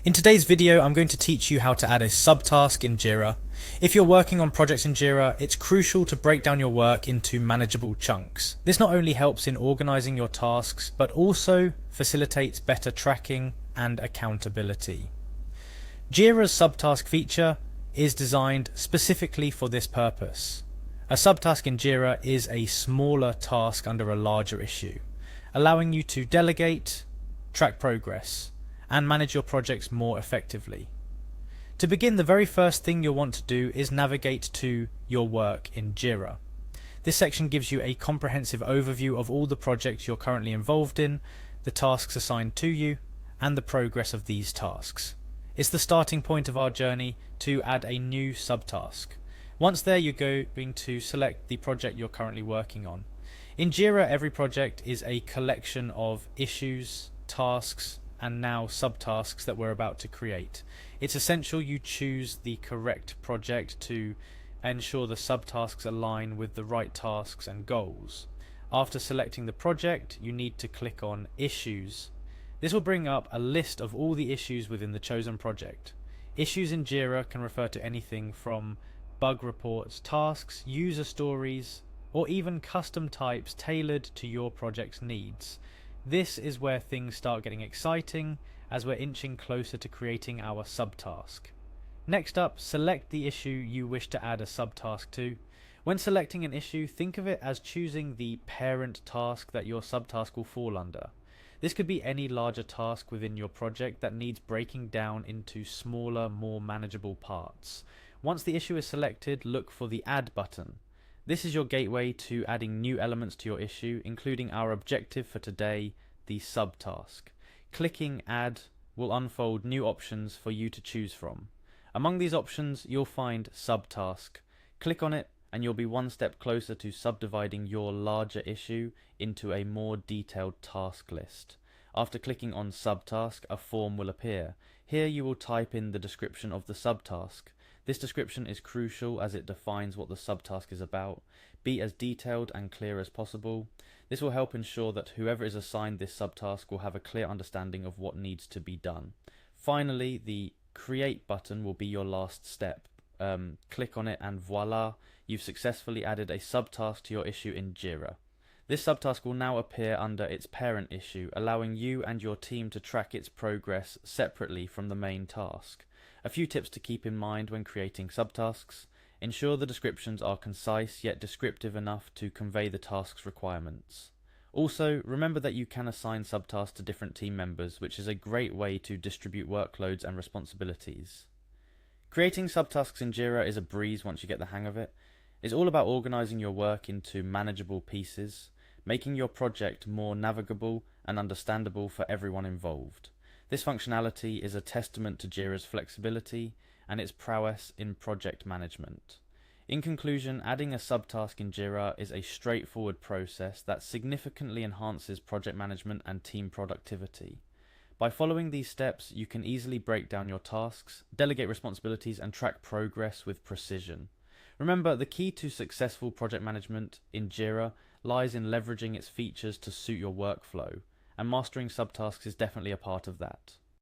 In today's video, I'm going to teach you how to add a subtask in Jira. If you're working on projects in Jira, it's crucial to break down your work into manageable chunks. This not only helps in organizing your tasks, but also facilitates better tracking and accountability. Jira's subtask feature is designed specifically for this purpose. A subtask in Jira is a smaller task under a larger issue, allowing you to delegate, track progress, and manage your projects more effectively. To begin, the very first thing you'll want to do is navigate to your work in Jira. This section gives you a comprehensive overview of all the projects you're currently involved in, the tasks assigned to you, and the progress of these tasks. It's the starting point of our journey to add a new subtask. Once there, you're going to select the project you're currently working on. In Jira, every project is a collection of issues, tasks, and now subtasks that we're about to create. It's essential you choose the correct project to ensure the subtasks align with the right tasks and goals. After selecting the project, you need to click on Issues. This will bring up a list of all the issues within the chosen project. Issues in Jira can refer to anything from bug reports, tasks, user stories, or even custom types tailored to your project's needs. This is where things start getting exciting as we're inching closer to creating our subtask. Next up, select the issue you wish to add a subtask to. When selecting an issue, think of it as choosing the parent task that your subtask will fall under. This could be any larger task within your project that needs breaking down into smaller, more manageable parts. Once the issue is selected, look for the Add button. This is your gateway to adding new elements to your issue, including our objective for today, the subtask. Clicking Add will unfold new options for you to choose from. Among these options, you'll find Subtask. Click on it and you'll be one step closer to subdividing your larger issue into a more detailed task list. After clicking on Subtask, a form will appear. Here you will type in the description of the subtask. This description is crucial as it defines what the subtask is about. Be as detailed and clear as possible. This will help ensure that whoever is assigned this subtask will have a clear understanding of what needs to be done. Finally, the Create button will be your last step. Click on it and voila, you've successfully added a subtask to your issue in Jira. This subtask will now appear under its parent issue, allowing you and your team to track its progress separately from the main task. A few tips to keep in mind when creating subtasks. Ensure the descriptions are concise yet descriptive enough to convey the task's requirements. Also, remember that you can assign subtasks to different team members, which is a great way to distribute workloads and responsibilities. Creating subtasks in Jira is a breeze once you get the hang of it. It's all about organizing your work into manageable pieces, making your project more navigable and understandable for everyone involved. This functionality is a testament to Jira's flexibility and its prowess in project management. In conclusion, adding a subtask in Jira is a straightforward process that significantly enhances project management and team productivity. By following these steps, you can easily break down your tasks, delegate responsibilities, and track progress with precision. Remember, the key to successful project management in Jira lies in leveraging its features to suit your workflow, and mastering subtasks is definitely a part of that.